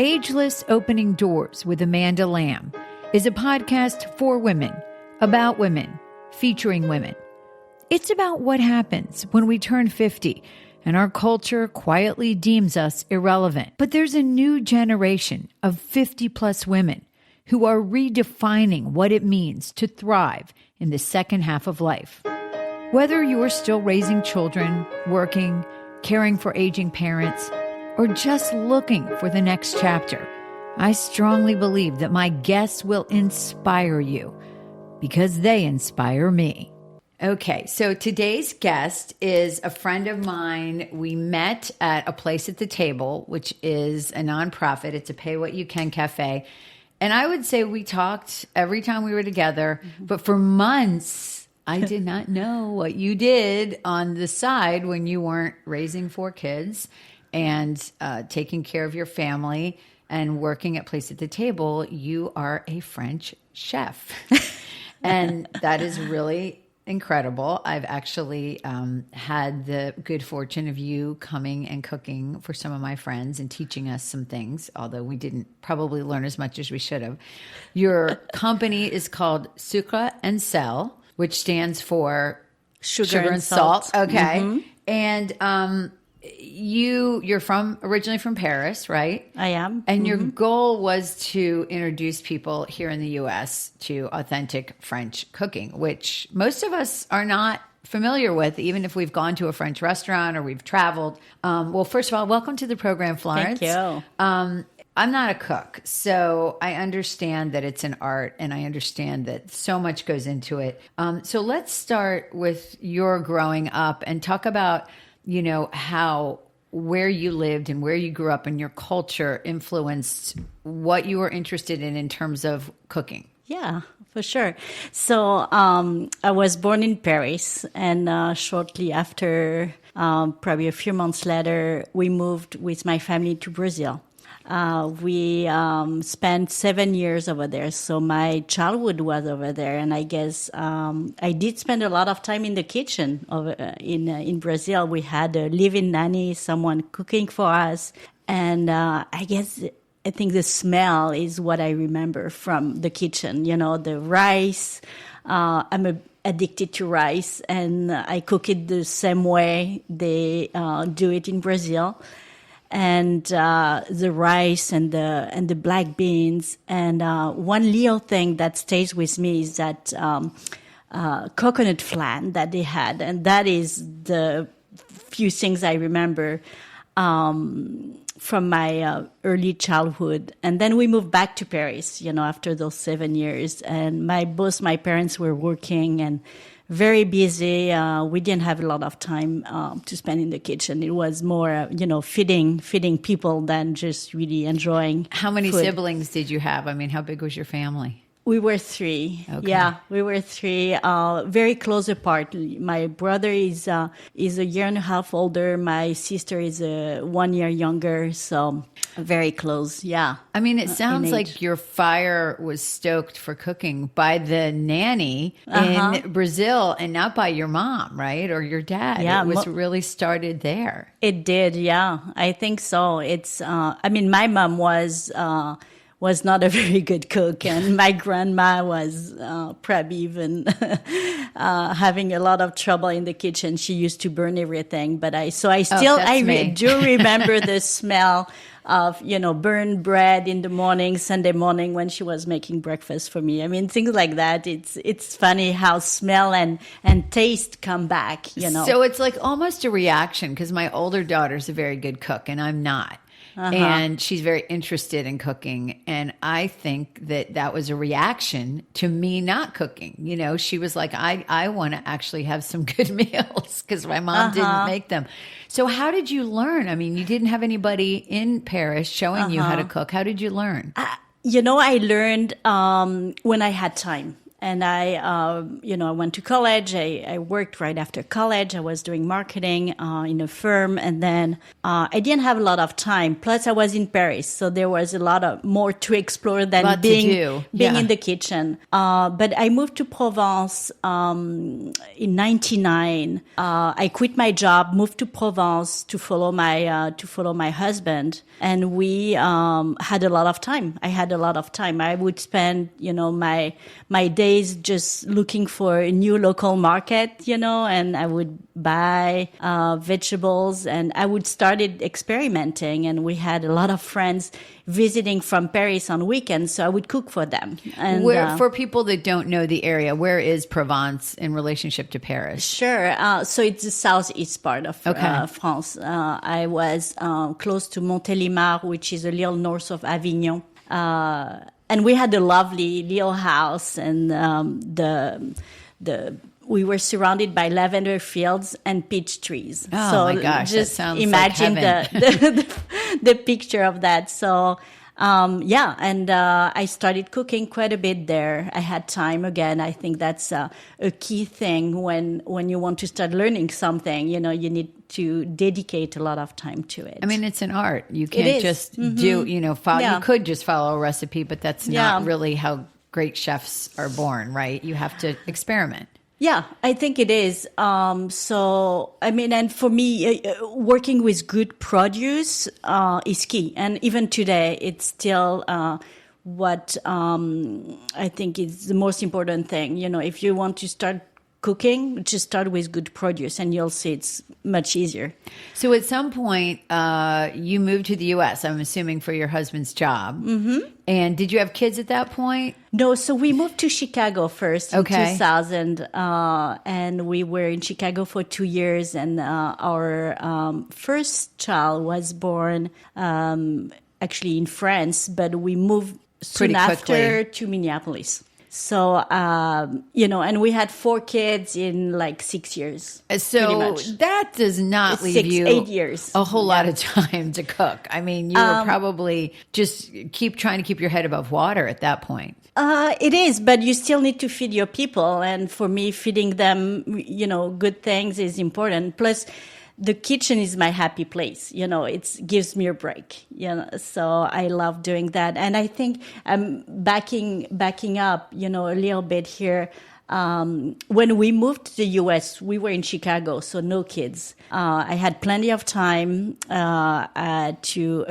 Ageless Opening Doors with Amanda Lamb is a podcast for women, about women, featuring women. It's about what happens when we turn 50 and our culture quietly deems us irrelevant. But there's a new generation of 50-plus women who are redefining what it means to thrive in the second half of life. Whether you're still raising children, working, caring for aging parents, or just looking for the next chapter, I strongly believe that my guests will inspire you because they inspire me. Okay, so today's guest is a friend of mine. We met at a place at the table, which is a nonprofit. It's a pay what you can cafe. And I would say we talked every time we were together, but for months, I did not know what you did on the side when you weren't raising 4 kids and taking care of your family and working at Place at the Table. You are a French chef. And that is really incredible. I've actually had the good fortune of you coming and cooking for some of my friends and teaching us some things, although we didn't probably learn as much as we should have. Your company is called Sucre and Sel, which stands for Sugar and salt. Okay. Mm-hmm. And you're originally from Paris, right? I am. And your goal was to introduce people here in the U.S. to authentic French cooking, which most of us are not familiar with, even if we've gone to a French restaurant or we've traveled. Well, first of all, welcome to the program, Florence. Thank you. I'm not a cook, so I understand that it's an art, and I understand that so much goes into it. So let's start with your growing up and talk about how where you lived and where you grew up and your culture influenced what you were interested in terms of cooking. Yeah, for sure. So I was born in Paris, and shortly after, probably a few months later, we moved with my family to Brazil. We spent 7 years over there, so my childhood was over there, and I guess I did spend a lot of time in the kitchen in Brazil. We had a live-in nanny, someone cooking for us, and I think the smell is what I remember from the kitchen. The rice. I'm addicted to rice, and I cook it the same way they do it in Brazil. And the rice and the black beans. And one little thing that stays with me is that coconut flan that they had. And that is the few things I remember from my early childhood. And then we moved back to Paris, after those 7 years. And both my parents were working and very busy. We didn't have a lot of time to spend in the kitchen. It was more, feeding people than just really enjoying. How many food. siblings did you have? I mean, how big was your family? We were 3. Okay. Yeah, we were 3, very close apart. My brother is a year and a half older. My sister is 1 year younger, so very close. Yeah. I mean, it sounds like your fire was stoked for cooking by the nanny in Brazil and not by your mom, right? Or your dad. Yeah, it was really started there. It did, yeah. I think so. It's, my mom was not a very good cook, and my grandma was probably even having a lot of trouble in the kitchen. She used to burn everything, but I do remember the smell of burned bread in the morning, Sunday morning when she was making breakfast for me. I mean, things like that. It's funny how smell and taste come back. So it's like almost a reaction, because my older daughter's a very good cook and I'm not. And she's very interested in cooking. And I think that was a reaction to me not cooking. She was like, I want to actually have some good meals because my mom didn't make them. So how did you learn? I mean, you didn't have anybody in Paris showing you how to cook. How did you learn? I learned when I had time. And I went to college. I worked right after college. I was doing marketing in a firm. And then I didn't have a lot of time. Plus, I was in Paris. So there was a lot of more to explore than being in the kitchen. But I moved to Provence in 99. I quit my job, moved to Provence to follow my husband. And we had a lot of time. I had a lot of time. I would spend, my days just looking for a new local market, and I would buy vegetables, and I would started experimenting. And we had a lot of friends visiting from Paris on weekends, so I would cook for them. And for people that don't know the area, where is Provence in relationship to Paris? Sure. So it's the southeast part of France. I was close to Montélimar, which is a little north of Avignon. And we had a lovely little house, and we were surrounded by lavender fields and peach trees. Oh, so my gosh, just that sounds imagine like heaven. the picture of that. So I started cooking quite a bit there. I had time again. I think that's a key thing when you want to start learning something. You need to dedicate a lot of time to it. I mean, it's an art. You can't just do, follow. Yeah. You could just follow a recipe, but that's not really how great chefs are born, right? You have to experiment. Yeah, I think it is. And for me, working with good produce is key. And even today, it's still what I think is the most important thing. If you want to start cooking, just start with good produce, and you'll see it's much easier. So at some point, you moved to the U.S., I'm assuming, for your husband's job. Mm-hmm. And did you have kids at that point? No, so we moved to Chicago first in 2000, and we were in Chicago for 2 years, and our first child was born actually in France, but we moved soon after to Minneapolis. So, and we had 4 kids in like 6 years. So that does not leave you 8 years. A whole lot of time to cook. I mean, you were probably just trying to keep your head above water at that point. It is, but you still need to feed your people. And for me, feeding them, good things is important. Plus, the kitchen is my happy place. It gives me a break. So I love doing that. And I think backing up, a little bit here. When we moved to the U.S., we were in Chicago, so no kids. I had plenty of time to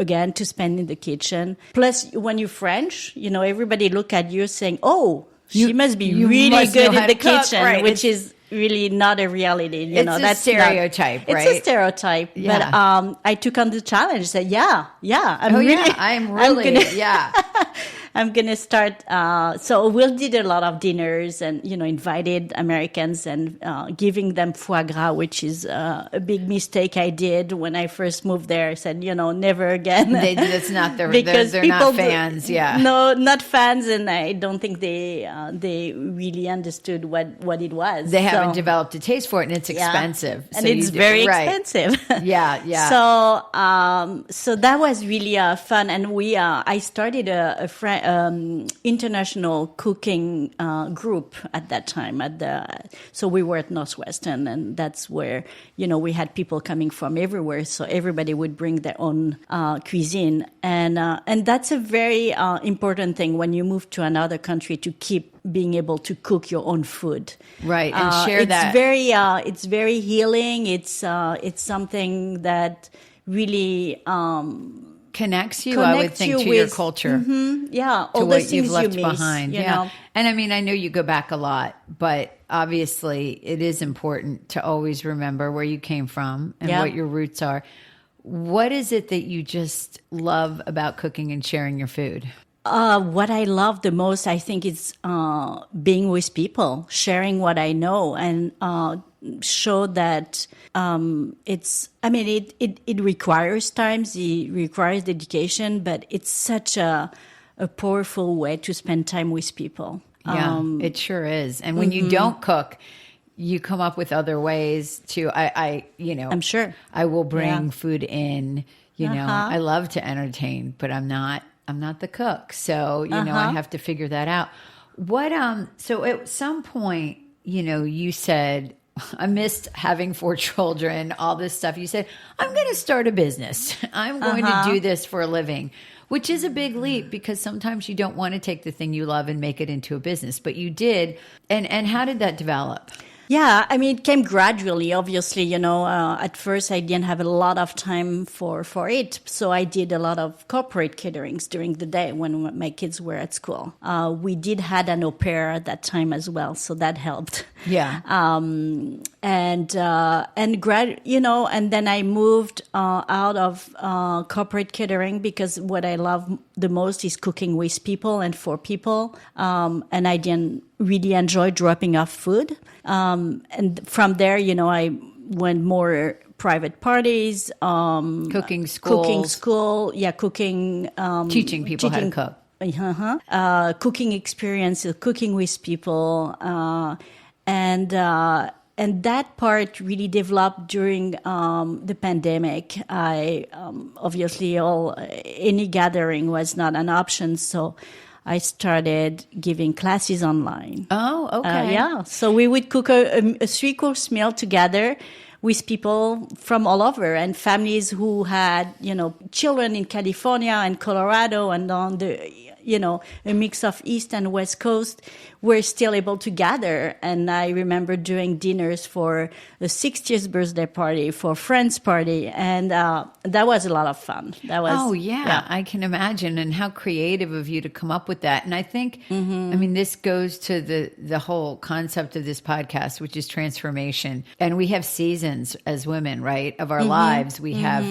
spend in the kitchen. Plus, when you're French, everybody look at you saying, "Oh, she must be really good in the kitchen," right? Which is really not a reality. It's a stereotype, right? It's a stereotype. Yeah. But I took on the challenge. Said, I'm going to start. So we did a lot of dinners and, invited Americans and giving them foie gras, which is a big mistake I did when I first moved there. I said, never again. It's not because they're not fans. No, not fans. And I don't think they really understood what it was. They haven't developed a taste for it, and it's expensive. And it's very expensive. Yeah. So that was really fun. And I started a international cooking group at that time. So we were at Northwestern, and that's where we had people coming from everywhere. So everybody would bring their own cuisine, and that's a very important thing when you move to another country, to keep being able to cook your own food, right? And share that. It's very healing. It's something that really connects you, I would think, to your culture. Mm-hmm, yeah, to all what the things you've left you miss, behind. know? And I mean, I know you go back a lot, but obviously it is important to always remember where you came from and what your roots are. What is it that you just love about cooking and sharing your food? What I love the most, I think, is being with people, sharing what I know, and show that it requires times, it requires dedication, but it's such a powerful way to spend time with people. Yeah, it sure is. And when you don't cook, you come up with other ways to, I'm sure I will bring food in, I love to entertain, but I'm not the cook. So, I have to figure that out. So at some point, you said, I missed having 4 children, all this stuff. You said, I'm going to start a business. I'm going to do this for a living, which is a big leap because sometimes you don't want to take the thing you love and make it into a business, but you did. And how did that develop? Yeah, I mean, it came gradually, obviously, at first I didn't have a lot of time for it. So I did a lot of corporate caterings during the day when my kids were at school. We did had an au pair at that time as well. So that helped. Yeah. And then I moved out of corporate catering because what I love the most is cooking with people and for people. And I didn't really enjoy dropping off food. And from there, I went more private parties, cooking school, teaching people how to cook. Cooking experiences, cooking with people, and that part really developed during the pandemic. I obviously any gathering was not an option, so I started giving classes online. Oh, okay. Yeah. So we would cook a 3-course meal together with people from all over and families who had, children in California and Colorado and on the, a mix of East and West Coast were still able to gather. And I remember doing dinners for the 60th birthday party, for friends party. And that was a lot of fun. Yeah, I can imagine. And how creative of you to come up with that. And I think, this goes to the whole concept of this podcast, which is transformation. And we have seasons as women, right, of our lives. We have,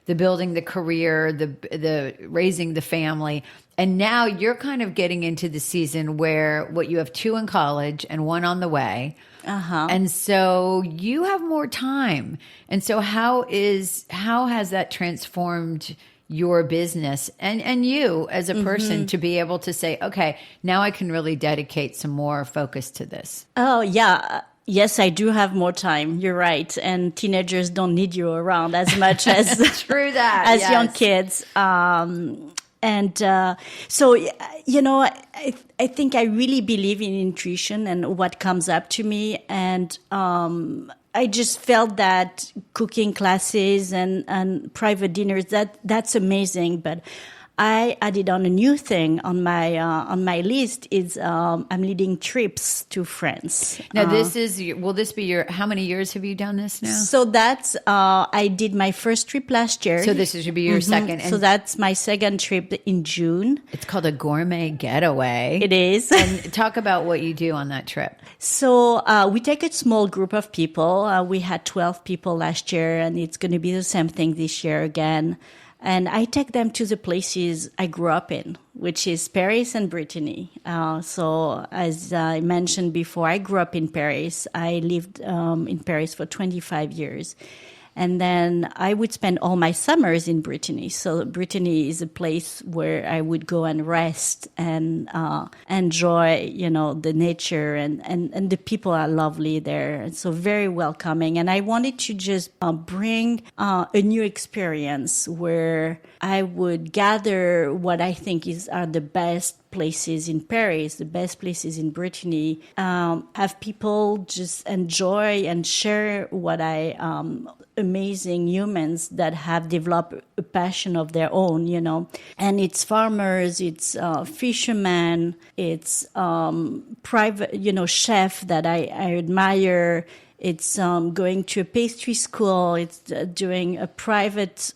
the building the career, the raising the family. And now you're kind of getting into the season where you have 2 in college and 1 on the way. And so you have more time. And so how has that transformed your business and you as a person to be able to say, okay, now I can really dedicate some more focus to this? Oh, yeah. Yes, I do have more time. You're right. And teenagers don't need you around as much as true that as young kids. I think I really believe in intuition and what comes up to me. And I just felt that cooking classes and private dinners, that's amazing. But I added on a new thing on my list is I'm leading trips to France. Now will this be your, how many years have you done this now? So that's, I did my first trip last year. So this should be your second. So that's my second trip in June. It's called a gourmet getaway. It is. And talk about what you do on that trip. So we take a small group of people. We had 12 people last year and it's going to be the same thing this year again. And I take them to the places I grew up in, which is Paris and Brittany. So as I mentioned before, I grew up in Paris. I lived in Paris for 25 years. And then I would spend all my summers in Brittany. So Brittany is a place where I would go and rest and enjoy, the nature and the people are lovely there. And so very welcoming. And I wanted to just bring a new experience where I would gather what I think are the best places in Paris, the best places in Brittany, have people just enjoy and share what amazing humans that have developed a passion of their own, and it's farmers, it's fishermen, it's private, chef that I admire. It's going to a pastry school. It's doing a private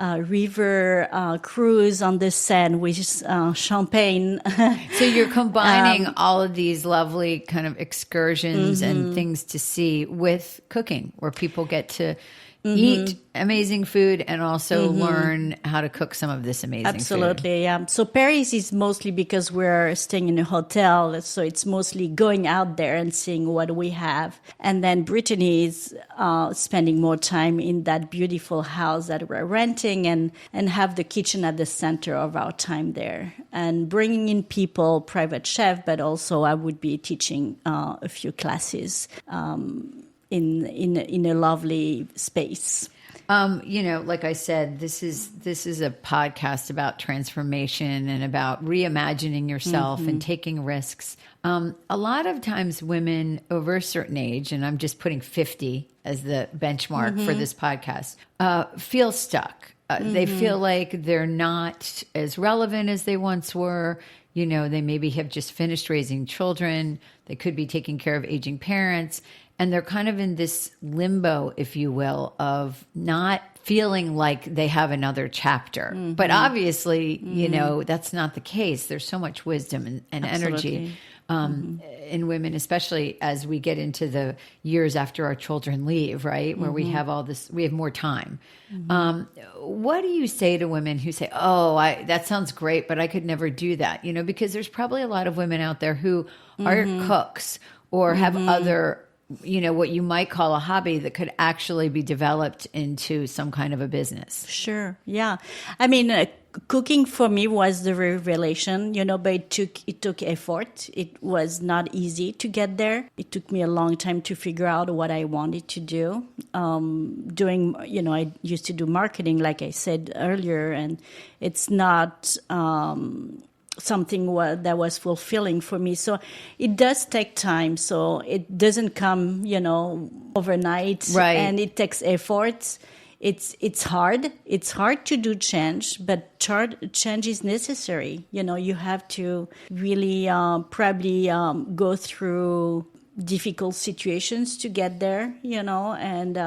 river cruise on the Seine with champagne. So you're combining all of these lovely kind of excursions and things to see with cooking, where people get to eat amazing food and also learn how to cook some of this amazing food. Absolutely, yeah. So Paris is mostly because we're staying in a hotel, so it's mostly going out there and seeing what we have. And then Brittany is spending more time in that beautiful house that we're renting and have the kitchen at the center of our time there. And bringing in people, private chef, but also I would be teaching a few classes in a lovely space. Like I said, this is a podcast about transformation and about reimagining yourself and taking risks. A lot of times women over a certain age, and I'm just putting 50 as the benchmark for this podcast, feel stuck. They feel like they're not as relevant as they once were. They maybe have just finished raising children. They could be taking care of aging parents. And they're kind of in this limbo, if you will, of not feeling like they have another chapter. But obviously, that's not the case. There's so much wisdom and energy in women, especially as we get into the years after our children leave, right? Where we have we have more time. What do you say to women who say, that sounds great, but I could never do that? Because there's probably a lot of women out there who are cooks or have other what you might call a hobby that could actually be developed into some kind of a business. Sure. Yeah. I mean, cooking for me was the revelation, but it took effort. It was not easy to get there. It took me a long time to figure out what I wanted to do. I used to do marketing, like I said earlier, and it's not, something that was fulfilling for me. So it does take time. So it doesn't come, overnight. Right. And it takes effort. It's hard. It's hard to do change, but change is necessary. You have to really probably go through difficult situations to get there, and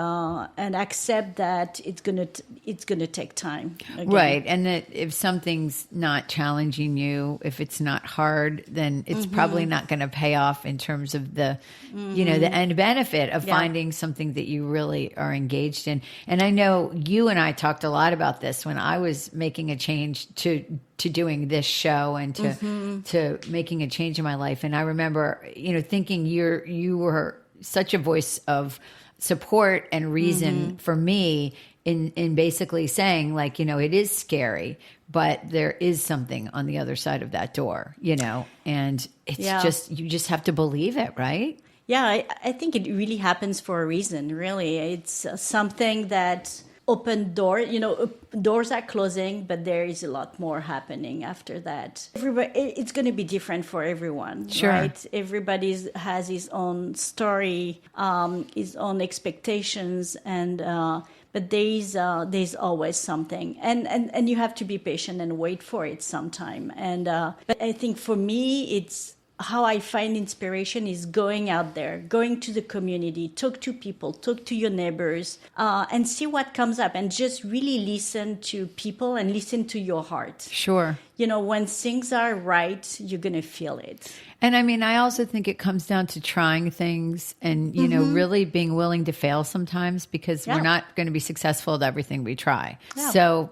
accept that it's gonna take time. Again. Right, and that if something's not challenging you, if it's not hard, then it's probably not going to pay off in terms of the, the end benefit of finding something that you really are engaged in. And I know you and I talked a lot about this when I was making a change to doing this show and to making a change in my life. And I remember, thinking you were such a voice of support and reason for me in basically saying, like, it is scary, but there is something on the other side of that door, and it's you just have to believe it, right? Yeah, I think it really happens for a reason, really. It's something that open door, doors are closing, but there is a lot more happening after that. It's going to be different for everyone, sure. Right? Everybody has his own story, his own expectations, and but there's always something, and you have to be patient and wait for it sometime. And but I think for me, it's how I find inspiration is going out there, going to the community, talk to people, talk to your neighbors, and see what comes up, and just really listen to people and listen to your heart. Sure. When things are right, you're going to feel it. And I mean, I also think it comes down to trying things and, really being willing to fail sometimes, because we're not going to be successful at everything we try. Yeah. So,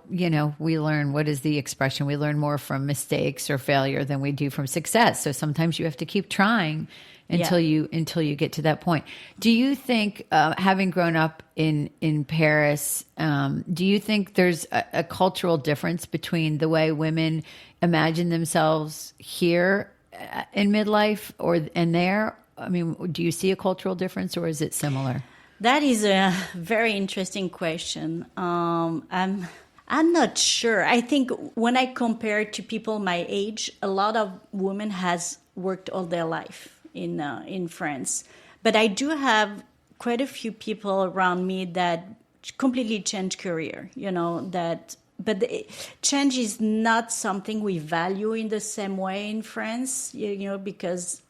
we learn, what is the expression? We learn more from mistakes or failure than we do from success. So sometimes you have to keep trying until you get to that point. Do you think, having grown up in Paris, do you think there's a cultural difference between the way women imagine themselves here in midlife and there? I mean, do you see a cultural difference, or is it similar? That is a very interesting question. I'm not sure. I think when I compare to people my age, a lot of women has worked all their life in France, but I do have quite a few people around me that completely changed career. But change is not something we value in the same way in France, because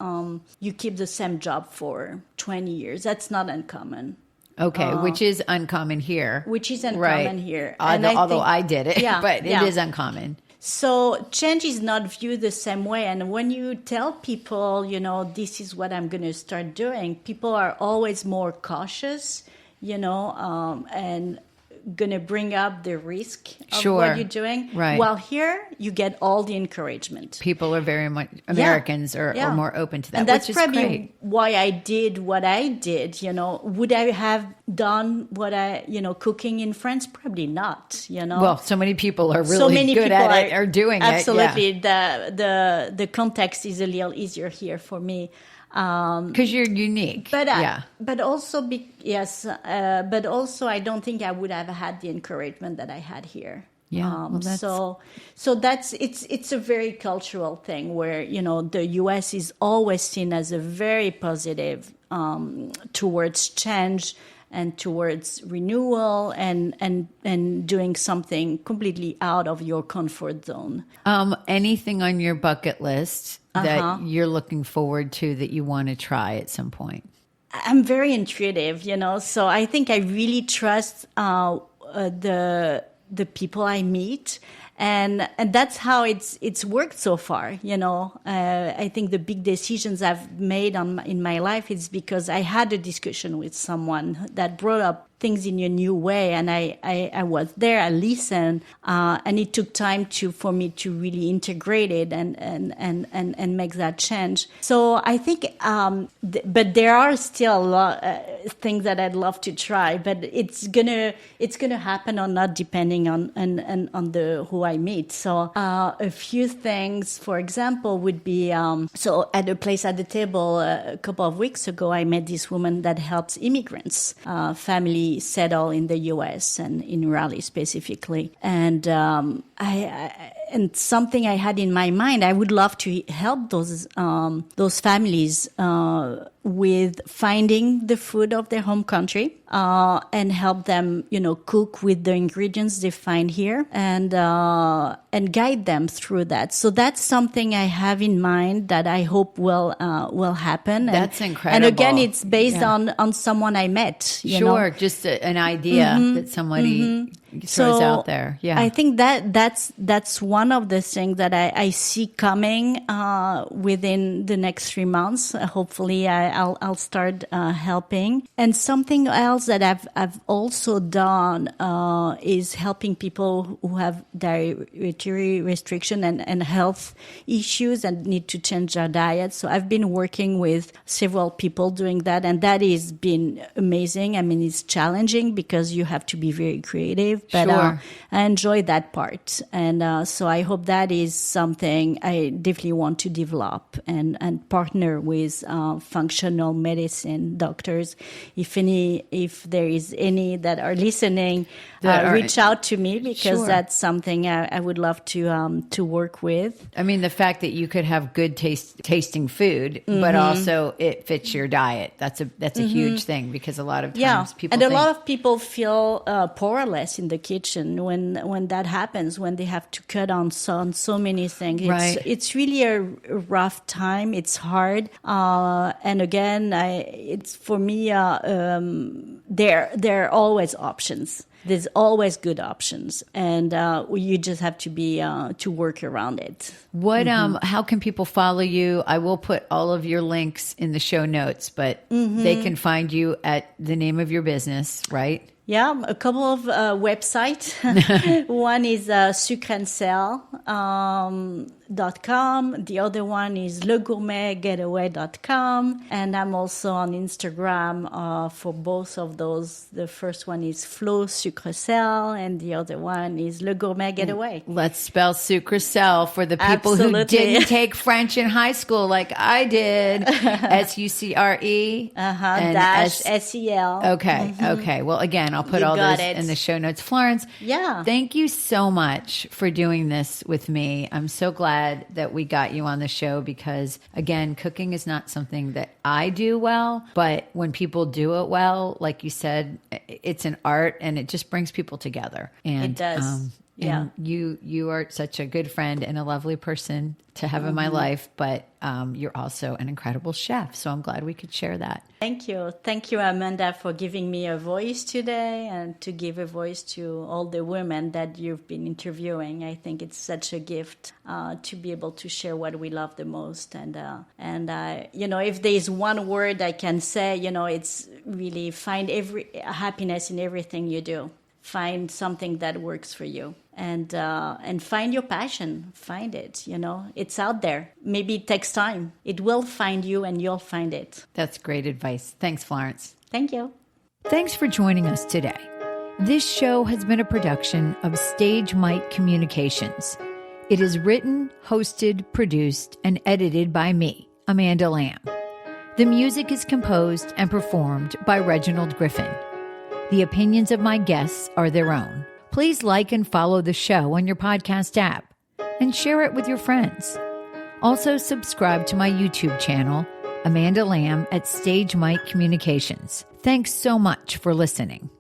you keep the same job for 20 years. That's not uncommon. Okay, which is uncommon here. Right. Here. Although I did it, but it is uncommon. So change is not viewed the same way. And when you tell people, this is what I'm going to start doing, people are always more cautious, and going to bring up the risk of what you're doing. Right. While here, you get all the encouragement. People are very much, Americans are more open to that, and that's which is probably great. why I did what I did. Would I have done what cooking in France? Probably not, Well, so many people are really good at it, are doing absolutely. it. Absolutely. The context is a little easier here for me. Because you're unique. But also, but also I don't think I would have had the encouragement that I had here. Yeah. So that's it's a very cultural thing where, the US is always seen as a very positive towards change and towards renewal and doing something completely out of your comfort zone. Anything on your bucket list that you're looking forward to that you want to try at some point? I'm very intuitive, so I think I really trust the people I meet. And that's how it's worked so far, I think the big decisions I've made in my life is because I had a discussion with someone that brought up things in a new way, and I was there, I listened, and it took time for me to really integrate it and make that change. So I think, but there are still a lot things that I'd love to try, but it's gonna happen or not depending on the who I meet. So a few things, for example, would be so at a place at the table a couple of weeks ago, I met this woman that helps immigrants, family settle in the U.S. and in Raleigh specifically. And and something I had in my mind, I would love to help those families with finding the food of their home country and help them, cook with the ingredients they find here and guide them through that. So that's something I have in mind that I hope will happen. That's incredible. And again, it's based on someone I met. Sure, just an idea that somebody throws out there. Yeah, I think that's one of the things that I see coming within the next 3 months. Hopefully, I'll start helping. And something else that I've also done is helping people who have dietary restriction and health issues and need to change their diet. So I've been working with several people doing that, and that has been amazing. I mean, it's challenging because you have to be very creative, but sure. I enjoy that part. And so I hope that is something I definitely want to develop and partner with functional medicine doctors. If there is any that are listening, reach out to me because sure. that's something I would love to work with. I mean, the fact that you could have good tasting food, but also it fits your diet. That's a huge thing because a lot of times people and a lot of people feel powerless in the kitchen when that happens, when they have to cut on so many things. It's really a rough time. It's hard, and again, it's for me. There are always options. There's always good options, and you just have to work around it. What? How can people follow you? I will put all of your links in the show notes, but they can find you at the name of your business, right? Yeah, a couple of websites. One is sucreandcell.com. The other one is legourmetgetaway.com. And I'm also on Instagram for both of those. The first one is Flo Sucrecell, and the other one is Le Gourmet Getaway. Let's spell Sucrecell for the people who didn't take French in high school like I did. SUCRE. Dash SEL. Okay. Okay. Well, again, I'll put all this in the show notes. Florence, thank you so much for doing this with me. I'm so glad that we got you on the show because, again, cooking is not something that I do well, but when people do it well, like you said, it's an art and it just brings people together. And it does. And you are such a good friend and a lovely person to have in my life, but you're also an incredible chef. So I'm glad we could share that. Thank you. Thank you, Amanda, for giving me a voice today and to give a voice to all the women that you've been interviewing. I think it's such a gift to be able to share what we love the most. And if there's one word I can say, it's really find happiness in everything you do. Find something that works for you and find your passion. Find it, it's out there. Maybe it takes time. It will find you and you'll find it. That's great advice. Thanks, Florence. Thank you. Thanks for joining us today. This show has been a production of Stage Mike Communications. It is written, hosted, produced, and edited by me, Amanda Lamb. The music is composed and performed by Reginald Griffin. The opinions of my guests are their own. Please like and follow the show on your podcast app and share it with your friends. Also, subscribe to my YouTube channel, Amanda Lamb at Stage Mike Communications. Thanks so much for listening.